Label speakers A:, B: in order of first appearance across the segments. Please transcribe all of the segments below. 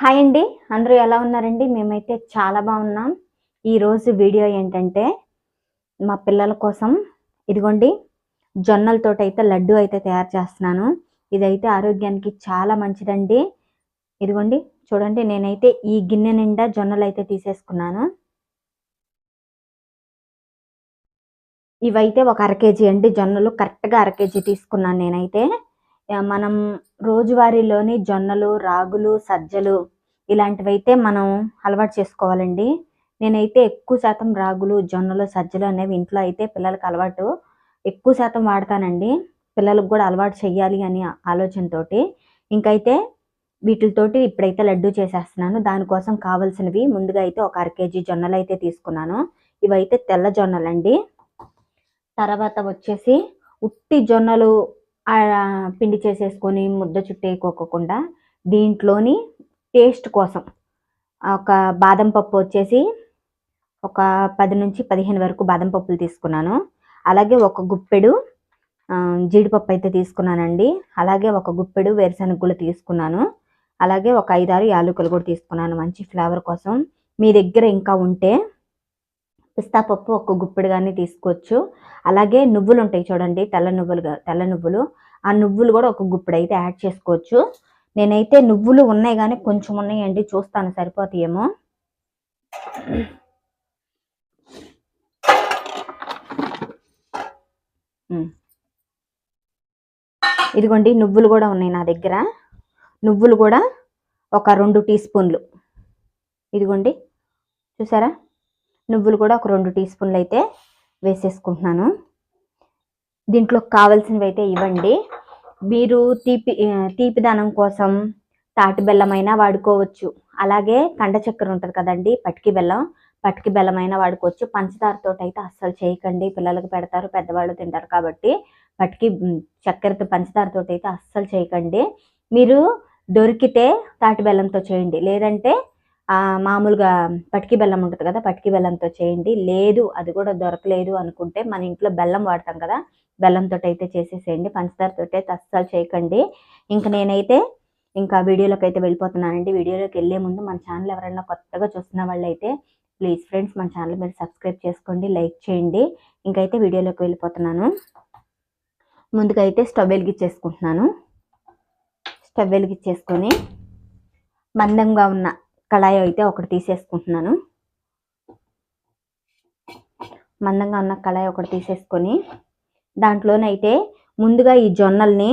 A: Hi అండి, అందరూ ఎలా ఉన్నారండి? మేమైతే చాలా బాగున్నాం. ఈరోజు వీడియో ఏంటంటే మా పిల్లల కోసం ఇదిగోండి జొన్నలతోటైతే లడ్డు అయితే తయారు చేస్తున్నాను. ఇదైతే ఆరోగ్యానికి చాలా మంచిదండి. ఇదిగోండి చూడండి, నేనైతే ఈ గిన్నె నిండా జొన్నలు అయితే తీసేసుకున్నాను. ఇవైతే ఒక అర కేజీ అండి జొన్నలు, కరెక్ట్గా అర కేజీ తీసుకున్నాను నేనైతే. మనం రోజువారీలోని జొన్నలు, రాగులు, సజ్జలు ఇలాంటివైతే మనం అలవాటు చేసుకోవాలండి. నేనైతే ఎక్కువ శాతం రాగులు, జొన్నలు, సజ్జలు అనేవి ఇంట్లో అయితే పిల్లలకి అలవాటు ఎక్కువ శాతం వాడతానండి. పిల్లలకు కూడా అలవాటు చెయ్యాలి అని ఆలోచనతోటి ఇంకైతే వీటితోటి ఇప్పుడైతే లడ్డు చేసేస్తున్నాను. దానికోసం కావాల్సినవి ముందుగా అయితే ఒక అర కేజీ జొన్నలు అయితే తీసుకున్నాను. ఇవైతే తెల్ల జొన్నలండి. తర్వాత వచ్చేసి ఉట్టి జొన్నలు పిండి చేసేసుకొని ముద్ద చుట్టేసుకోకుండా దీంట్లోని టేస్ట్ కోసం ఒక బాదం పప్పు వచ్చేసి ఒక 10 నుంచి 15 వరకు బాదం పప్పులు తీసుకున్నాను. అలాగే ఒక గుప్పెడు జీడిపప్పు అయితే తీసుకున్నానండి. అలాగే ఒక గుప్పెడు వేరుశనగ గుళ్ళు తీసుకున్నాను. అలాగే ఒక 5-6 యాలకులు కూడా తీసుకున్నాను మంచి ఫ్లేవర్ కోసం. మీ దగ్గర ఇంకా ఉంటే పిస్తా పప్పు ఒక గుప్పెడు కానీ తీసుకోవచ్చు. అలాగే నువ్వులు ఉంటాయి చూడండి, తెల్ల నువ్వులు, ఆ నువ్వులు కూడా ఒక గుప్పెడు అయితే యాడ్ చేసుకోవచ్చు. నేనైతే నువ్వులు ఉన్నాయి కానీ కొంచెం ఉన్నాయండి, చూస్తాను సరిపోతాయేమో. ఇదిగోండి నువ్వులు కూడా ఉన్నాయి నా దగ్గర. నువ్వులు కూడా ఒక 2 టీ స్పూన్లు. ఇదిగోండి చూసారా, నువ్వులు కూడా ఒక 2 టీ స్పూన్లు అయితే వేసేసుకుంటున్నాను. దీంట్లో కావాల్సినవి అయితే ఇవ్వండి. మీరు తీపిదనం కోసం తాటి బెల్లమైనా వాడుకోవచ్చు. అలాగే కండ చక్కెర ఉంటుంది కదండి, పటికి బెల్లం అయినా వాడుకోవచ్చు. పంచదారతో అయితే అస్సలు చేయకండి, పిల్లలకు పెడతారు, పెద్దవాళ్ళు తింటారు కాబట్టి చక్కెరతో పంచదారతో అయితే అస్సలు చేయకండి. మీరు దొరికితే తాటి బెల్లంతో చేయండి, లేదంటే మామూలుగా పటికి బెల్లం ఉంటుంది కదా, పటికి బెల్లంతో చేయండి. లేదు అది కూడా దొరకలేదు అనుకుంటే మన ఇంట్లో బెల్లం వాడతాం కదా, బెల్లంతో అయితే చేసేసేయండి. పంచదారతో అయితే అస్సలు చేయకండి. నేనైతే వీడియోలోకి అయితే వెళ్ళిపోతున్నానండి. వీడియోలోకి వెళ్ళే ముందు మన ఛానల్ ఎవరైనా కొత్తగా చూస్తున్న వాళ్ళు అయితే ప్లీజ్ ఫ్రెండ్స్ మన ఛానల్ మీరు సబ్స్క్రైబ్ చేసుకోండి, లైక్ చేయండి. ఇంకైతే వీడియోలోకి వెళ్ళిపోతున్నాను. ముందుగా అయితే స్టవ్ వెలిగించేసుకుంటున్నాను. స్టవ్ వెలిగించేసుకొని మందంగా ఉన్న కళాయి అయితే ఒకటి తీసేసుకుంటున్నాను. మందంగా ఉన్న కళాయి ఒకటి తీసేసుకొని దాంట్లోనైతే ముందుగా ఈ జొన్నల్ని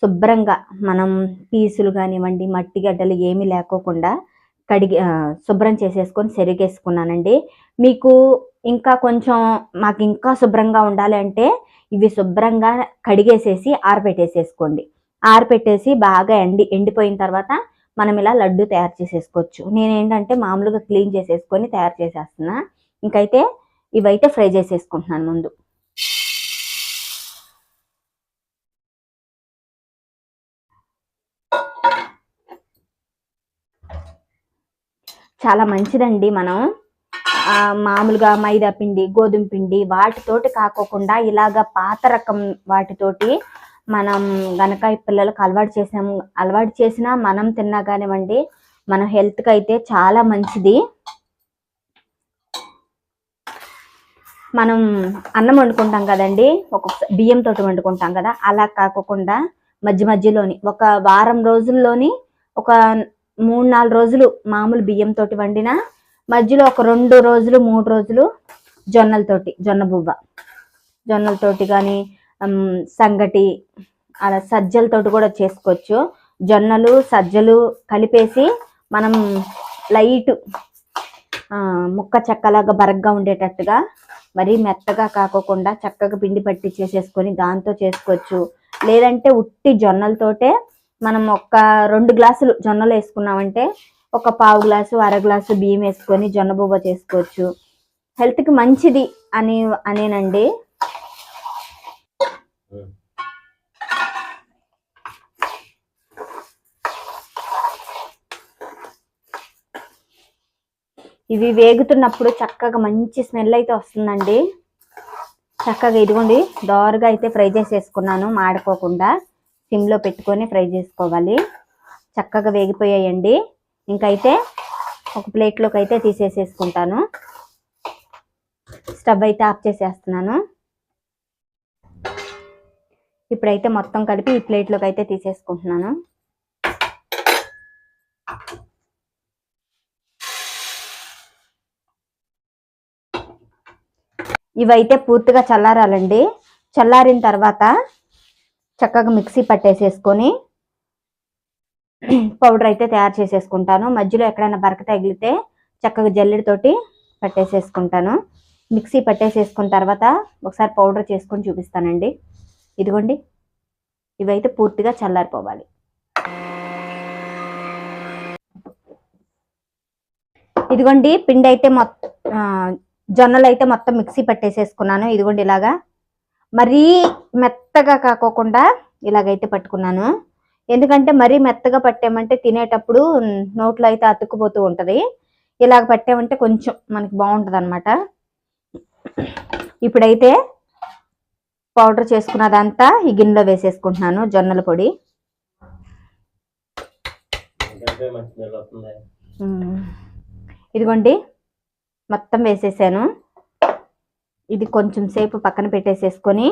A: శుభ్రంగా మనం పీసులు కానివ్వండి, మట్టి గడ్డలు ఏమీ లేకోకుండా కడిగి శుభ్రం చేసేసుకొని సెరిగేసుకున్నానండి. మీకు ఇంకా కొంచెం మాకు ఇంకా శుభ్రంగా ఉండాలి అంటే ఇవి శుభ్రంగా కడిగేసేసి ఆరబెట్టేసేసుకోండి. ఆరబెట్టేసి బాగా ఎండిపోయిన తర్వాత మనం ఇలా లడ్డు తయారు చేసేసుకోవచ్చు. నేనేంటంటే మామూలుగా క్లీన్ చేసేసుకొని తయారు చేసేస్తున్నా. ఇంకైతే ఇవైతే ఫ్రై చేసేసుకుంటున్నాను ముందు. చాలా మంచిదండి. మనం మామూలుగా మైదా పిండి, గోధుమ పిండి వాటితోటి కాకోకుండా ఇలాగ పాత రకం వాటితోటి మనం గనక పిల్లలకు అలవాటు చేసినా మనం తిన్నా కానివ్వండి, మన హెల్త్కి అయితే చాలా మంచిది. మనం అన్నం వండుకుంటాం కదండి, ఒక బియ్యంతో వండుకుంటాం కదా, అలా కాకోకుండా మధ్యలోని ఒక వారం రోజుల్లోని ఒక 3-4 రోజులు మామూలు బియ్యంతో వండిన, మధ్యలో ఒక 2 రోజులు 3 రోజులు జొన్నలతోటి కానీ సంగటి అలా సజ్జలతోటి కూడా చేసుకోవచ్చు. జొన్నలు సజ్జలు కలిపేసి మనం లైట్ ముక్క చెక్కలాగా బరగ్గా ఉండేటట్టుగా, మరీ మెత్తగా కాకోకుండా చక్కగా పిండి పట్టి చేసేసుకొని దాంతో చేసుకోవచ్చు. లేదంటే ఉట్టి జొన్నలతోటే మనం ఒక 2 గ్లాసులు జొన్నలు వేసుకున్నామంటే ఒక 1/4 గ్లాసు, అర గ్లాసు బియ్యం వేసుకొని జొన్న బువ్వ చేసుకోవచ్చు. హెల్త్కి మంచిది అనేనండి. ఇవి వేగుతున్నప్పుడు చక్కగా మంచి స్మెల్ అయితే వస్తుందండి. చక్కగా ఇదిగోండి దోరగా అయితే ఫ్రై చేసేసుకున్నాను, మాడిపోకుండా సిమ్లో పెట్టుకొని ఫ్రై చేసుకోవాలి. చక్కగా వేగిపోయాయండి. ఇంకైతే ఒక ప్లేట్లోకి అయితే తీసేసేసుకుంటాను. స్టవ్ అయితే ఆఫ్ చేసేస్తున్నాను. ఇప్పుడైతే మొత్తం కలిపి ఈ ప్లేట్లోకి అయితే తీసేసుకుంటున్నాను. ఇవైతే పూర్తిగా చల్లారాలండి. చల్లారిన తర్వాత చక్కగా మిక్సీ పట్టేసేసుకొని పౌడర్ అయితే తయారు చేసేసుకుంటాను. మధ్యలో ఎక్కడైనా బరక తగిలితే చక్కగా జల్లెడతోటి పట్టేసేసుకుంటాను. మిక్సీ పట్టేసేసుకున్న తర్వాత ఒకసారి పౌడర్ చేసుకొని చూపిస్తానండి. ఇదిగోండి, ఇవైతే పూర్తిగా చల్లారిపోవాలి. ఇదిగోండి, పిండి అయితే జొన్నలు అయితే మొత్తం మిక్సీ పట్టేసేసుకున్నాను. ఇదిగోండి ఇలాగా మరీ మెత్తగా కాకోకుండా ఇలాగైతే పట్టుకున్నాను. ఎందుకంటే మరీ మెత్తగా పట్టామంటే తినేటప్పుడు నోట్లో అయితే అతుక్కుపోతూ ఉంటుంది. ఇలాగ పట్టామంటే కొంచెం మనకి బాగుంటుంది అనమాట. ఇప్పుడైతే పౌడర్ చేసుకున్నదంతా ఈ గిన్నెలో వేసేసుకుంటున్నాను. జొన్నల పొడి ఇదిగోండి మొత్తం వేసేసాను. ఇది కొంచెం సేపు పక్కన పెట్టేసేసుకొని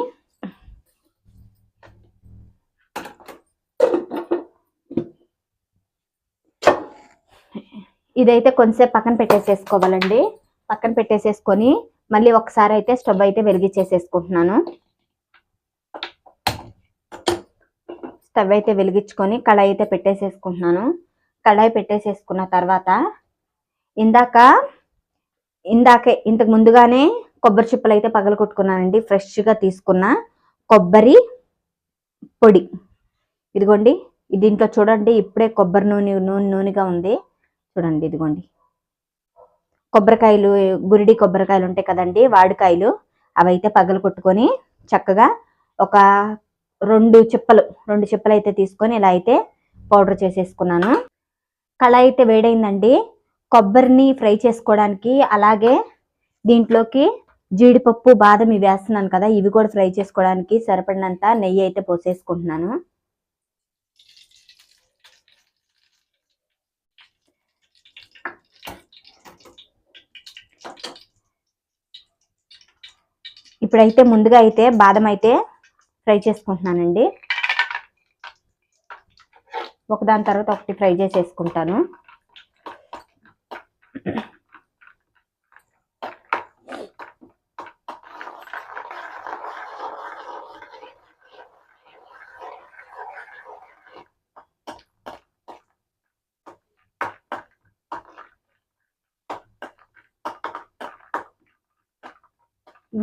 A: ఇదైతే కొంచెంసేపు పక్కన పెట్టేసేసుకోవాలండి. పక్కన పెట్టేసేసుకొని మళ్ళీ ఒకసారి అయితే స్టవ్ అయితే వెలిగించేసేసుకుంటున్నాను. స్టవ్ అయితే వెలిగించుకొని కడాయి అయితే పెట్టేసేసుకుంటున్నాను. కడాయి పెట్టేసేసుకున్న తర్వాత ఇంతకు ముందుగానే కొబ్బరి చిప్పలు అయితే పగల కొట్టుకున్నానండి. ఫ్రెష్గా తీసుకున్న కొబ్బరి పొడి ఇదిగోండి. దీంట్లో చూడండి, ఇప్పుడే కొబ్బరి నూనెగా ఉంది చూడండి. ఇదిగోండి కొబ్బరికాయలు, గురిడి కొబ్బరికాయలు ఉంటాయి కదండి, వాడికాయలు, అవైతే పగల కొట్టుకొని చక్కగా ఒక రెండు చిప్పలు అయితే తీసుకొని ఇలా అయితే పౌడర్ చేసేసుకున్నాను. కళాయి అయితే వేడైందండి. కొబ్బరిని ఫ్రై చేసుకోవడానికి, అలాగే దీంట్లోకి జీడిపప్పు, బాదం ఇవి వేస్తున్నాను కదా, ఇవి కూడా ఫ్రై చేసుకోవడానికి సరిపడినంత నెయ్యి అయితే పోసేసుకుంటున్నాను. ఇప్పుడైతే ముందుగా అయితే బాదం అయితే ఫ్రై చేసుకుంటున్నానండి. ఒకదాని తర్వాత ఒకటి ఫ్రై చేసేసుకుంటాను.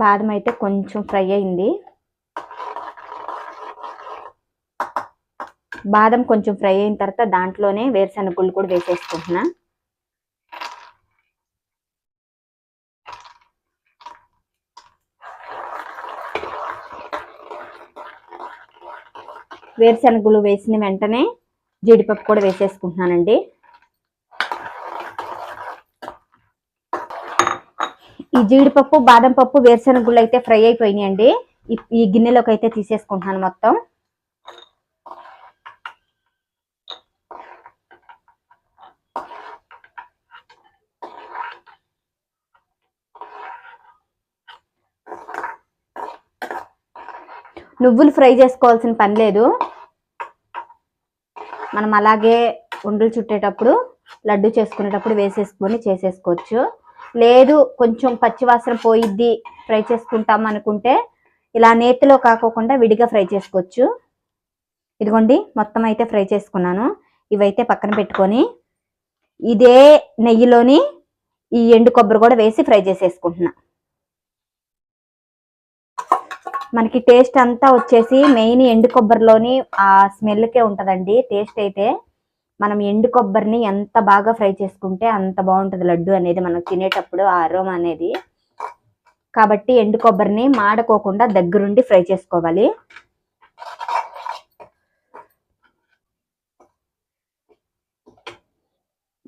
A: బాదం అయితే కొంచెం ఫ్రై అయింది. బాదం కొంచెం ఫ్రై అయిన తర్వాత దాంట్లోనే వేరుశనగ గుళ్ళు కూడా వేసేసుకుంటున్నా. వేరుశనగ గుళ్ళు వేసిన వెంటనే జీడిపప్పు కూడా వేసేసుకుంటున్నానండి. ఈ జీడిపప్పు, బాదం పప్పు, వేరుశనగ గుళ్ళు అయితే ఫ్రై అయిపోయినాయండి. ఈ గిన్నెలోకి అయితే తీసేసుకుంటున్నాను మొత్తం. నువ్వులు ఫ్రై చేసుకోవాల్సిన పని లేదు. మనం అలాగే ఉండలు చుట్టేటప్పుడు, లడ్డు చేసుకునేటప్పుడు వేసేసుకొని చేసేసుకోవచ్చు. లేదు కొంచెం పచ్చివాసన పోయిద్ది, ఫ్రై చేసుకుంటాం అనుకుంటే ఇలా నేతిలో కాకోకుండా విడిగా ఫ్రై చేసుకోవచ్చు. ఇదిగోండి మొత్తం అయితే ఫ్రై చేసుకున్నాను. ఇవైతే పక్కన పెట్టుకొని ఇదే నెయ్యిలోని ఈ ఎండు కొబ్బరి కూడా వేసి ఫ్రై చేసేసుకుంటున్నా. మనకి టేస్ట్ అంతా వచ్చేసి మెయిన్ ఎండు కొబ్బరిలోని ఆ స్మెల్కే ఉంటుందండి టేస్ట్ అయితే. మనం ఎండు కొబ్బరిని ఎంత బాగా ఫ్రై చేసుకుంటే అంత బాగుంటుంది లడ్డు అనేది మనకు తినేటప్పుడు, ఆ అరోమా అనేది. కాబట్టి ఎండు కొబ్బరిని మాడకోకుండా దగ్గరుండి ఫ్రై చేసుకోవాలి.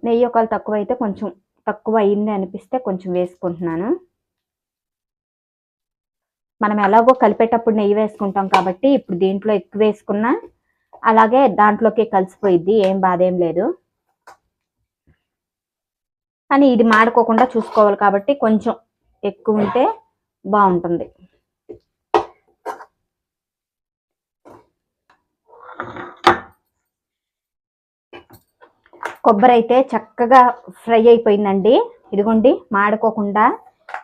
A: నెయ్యి ఒకవేళ తక్కువ అయితే కొంచెం తక్కువ అయింది అనిపిస్తే కొంచెం వేసుకుంటున్నాను. మనం ఎలాగో కలిపేటప్పుడు నెయ్యి వేసుకుంటాం కాబట్టి ఇప్పుడు దీంట్లో ఎక్కువ వేసుకున్నా అలాగే దాంట్లోకి కలిసిపోయిద్ది, ఏం బాధ ఏం లేదు. కానీ ఇది మాడుకోకుండా చూసుకోవాలి కాబట్టి కొంచెం ఎక్కువ ఉంటే బాగుంటుంది. కొబ్బరి అయితే చక్కగా ఫ్రై అయిపోయిందండి. ఇదిగోండి, మాడుకోకుండా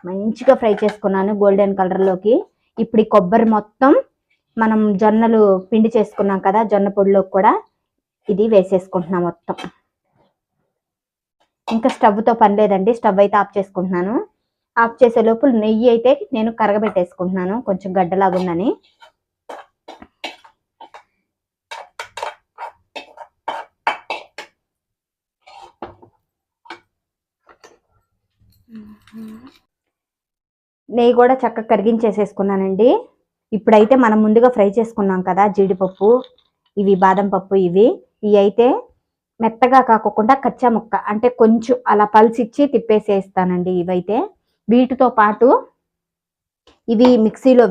A: మంచిగా ఫ్రై చేసుకున్నాను గోల్డెన్ కలర్లోకి. ఇప్పుడు ఈ కొబ్బరి మొత్తం మనం జొన్నలు పిండి చేసుకున్నాం కదా, జొన్న పొడిలోకి కూడా ఇది వేసేసుకుంటున్నాం మొత్తం. ఇంకా స్టవ్తో పని లేదండి, స్టవ్ అయితే ఆఫ్ చేసుకుంటున్నాను. ఆఫ్ చేసే లోపల నెయ్యి అయితే నేను కరగబెట్టేసుకుంటున్నాను, కొంచెం గడ్డలాగుందని. నెయ్యి కూడా చక్కగా కరిగించేసేసుకున్నానండి. ఇప్పుడైతే మనం ముందుగా ఫ్రై చేసుకున్నాం కదా జీడిపప్పు, ఇవి బాదం పప్పు, ఇవి అయితే మెత్తగా కాకుండా కచ్చా ముక్క అంటే కొంచెం అలా పల్సిచ్చి తిప్పేసేస్తానండి. ఇవైతే వీటితో పాటు ఇవి మిక్సీలో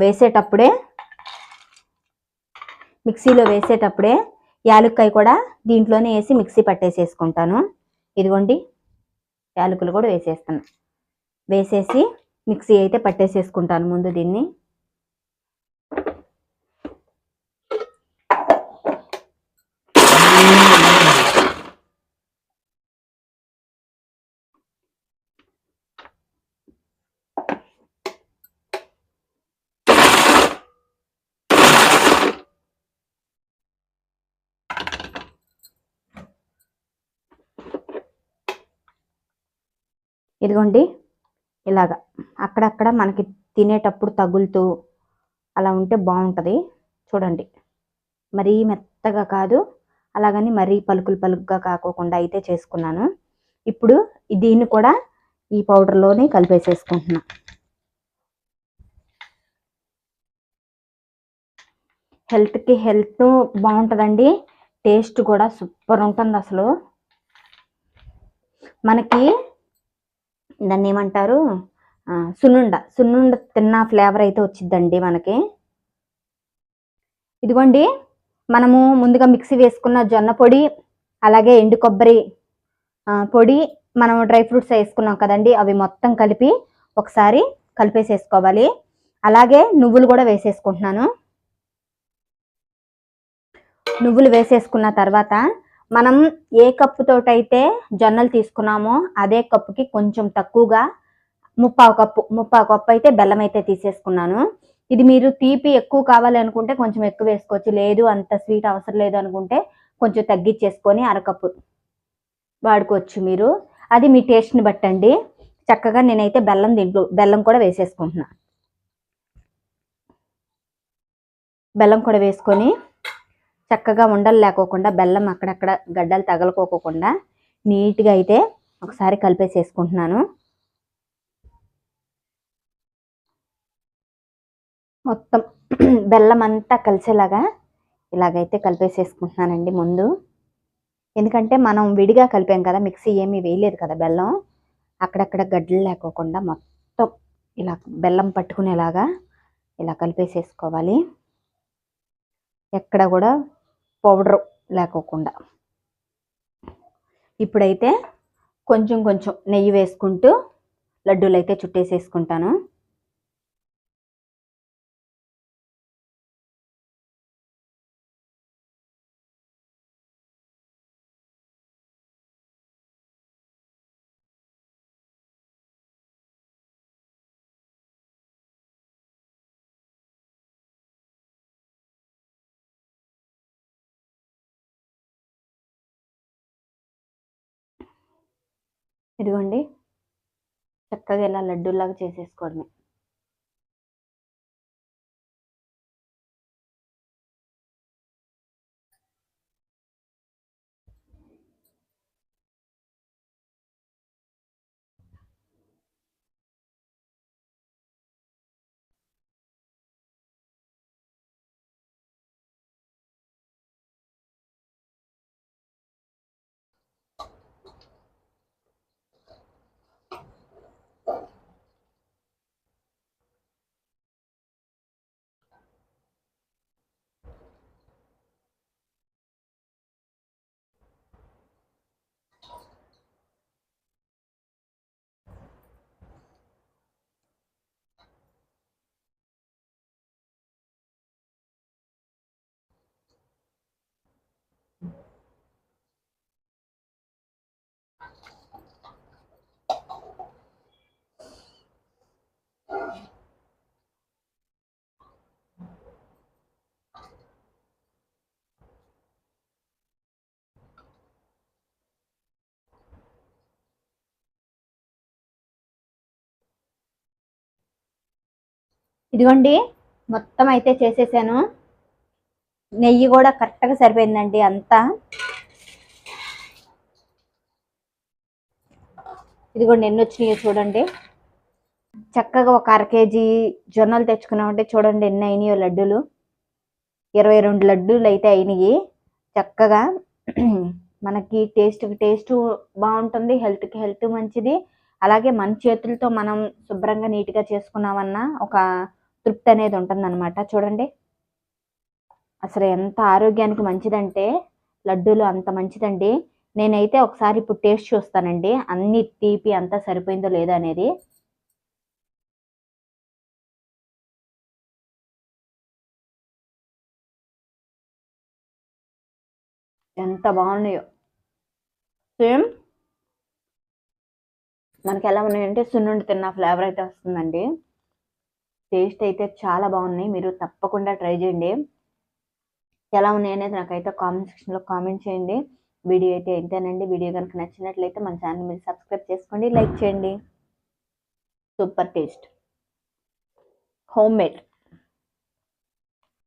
A: వేసేటప్పుడే యాలక్కాయ కూడా దీంట్లోనే వేసి మిక్సీ పట్టేసేసుకుంటాను. ఇదిగోండి, యాలకులు కూడా వేసేసి మిక్సీ అయితే పట్టేసేసుకుంటాను ముందు దీన్ని. ఇదిగోండి, ఇలాగా అక్కడక్కడ మనకి తినేటప్పుడు తగులుతూ అలా ఉంటే బాగుంటుంది. చూడండి, మరీ మెత్తగా కాదు, అలాగని మరీ పలుకులుగా కాకోకుండా అయితే చేసుకున్నాను. ఇప్పుడు దీన్ని కూడా ఈ పౌడర్లోనే కలిపేసేసుకుంటున్నా. హెల్త్ బాగుంటుందండి, టేస్ట్ కూడా సూపర్ ఉంటుంది అసలు. మనకి దాన్ని ఏమంటారు, సున్నుండ తిన్న ఫ్లేవర్ అయితే వచ్చిద్దండి మనకి. ఇదిగోండి, మనము ముందుగా మిక్సీ వేసుకున్న జొన్న పొడి, అలాగే ఎండు కొబ్బరి పొడి, మనం డ్రై ఫ్రూట్స్ వేసుకున్నాం కదండి, అవి మొత్తం కలిపి ఒకసారి కలిపేసేసుకోవాలి. అలాగే నువ్వులు కూడా వేసేసుకుంటున్నాను. నువ్వులు వేసేసుకున్న తర్వాత మనం ఏ కప్పుతోటైతే జొన్నలు తీసుకున్నామో అదే కప్పుకి కొంచెం తక్కువగా ముప్పావు కప్పు అయితే బెల్లం అయితే తీసేసుకున్నాను. ఇది మీరు తీపి ఎక్కువ కావాలి అనుకుంటే కొంచెం ఎక్కువ వేసుకోవచ్చు, లేదు అంత స్వీట్ అవసరం లేదు అనుకుంటే కొంచెం తగ్గించేసుకొని అరకప్పు వాడుకోవచ్చు మీరు. అది మీ టేస్ట్ని బట్టండి. చక్కగా నేనైతే బెల్లం కూడా వేసేసుకుంటున్నా. బెల్లం కూడా వేసుకొని చక్కగా ఉండలు లేకోకుండా, బెల్లం అక్కడక్కడ గడ్డలు తగలకోకుండా నీట్గా అయితే ఒకసారి కలిపేసేసుకుంటున్నాను. మొత్తం బెల్లం అంతా కలిసేలాగా ఇలాగైతే కలిపేసేసుకుంటున్నానండి ముందు. ఎందుకంటే మనం విడిగా కలిపాం కదా, మిక్సీ ఏమీ వేయలేదు కదా బెల్లం, అక్కడక్కడ గడ్డలు లేకోకుండా మొత్తం ఇలా బెల్లం పట్టుకునేలాగా ఇలా కలిపేసేసుకోవాలి, ఎక్కడ కూడా పౌడర్ లేకోకుండా. ఇప్పుడైతే కొంచెం నెయ్యి వేసుకుంటూ లడ్డూలు అయితే చుట్టేసేసుకుంటాను. ఇదిగోండి, చక్కగా ఇలా లడ్డూలాగా చేసేసుకోవడమే. ఇదిగోండి, మొత్తం అయితే చేసేసాను. నెయ్యి కూడా కరెక్ట్గా సరిపోయిందండి అంతా. ఇదిగోండి ఎన్ని వచ్చినాయో చూడండి. చక్కగా ఒక 1/2 కేజీ జొన్నలు తెచ్చుకున్నామంటే చూడండి ఎన్ని అయినాయో లడ్డూలు. 22 లడ్డూలు అయితే అయినాయి. చక్కగా మనకి టేస్ట్ బాగుంటుంది, హెల్త్కి హెల్త్ మంచిది. అలాగే మన చేతులతో మనం శుభ్రంగా నీట్గా చేసుకున్నామన్నా ఒక తృప్తి అనేది ఉంటుందన్నమాట. చూడండి అసలు ఎంత ఆరోగ్యానికి మంచిదంటే లడ్డూలు అంత మంచిదండి. నేనైతే ఒకసారి ఇప్పుడు టేస్ట్ చూస్తానండి, అన్ని తీపి అంతా సరిపోయిందో లేదో అనేది. ఎంత బాగున్నాయో, సేమ్ మనకి ఎలా ఉన్నాయంటే సున్నుండి తిన్న ఫ్లేవర్ అయితే వస్తుందండి. టేస్ట్ అయితే చాలా బాగున్నాయి. మీరు తప్పకుండా ట్రై చేయండి. ఎలా ఉన్నాయి అనేది నాకైతే కామెంట్ సెక్షన్లో కామెంట్ చేయండి. వీడియో అయితే ఇంతేనండి. వీడియో కనుక నచ్చినట్లయితే మన ఛానల్ మీరు సబ్స్క్రైబ్ చేసుకోండి, లైక్ చేయండి. Super taste, home made.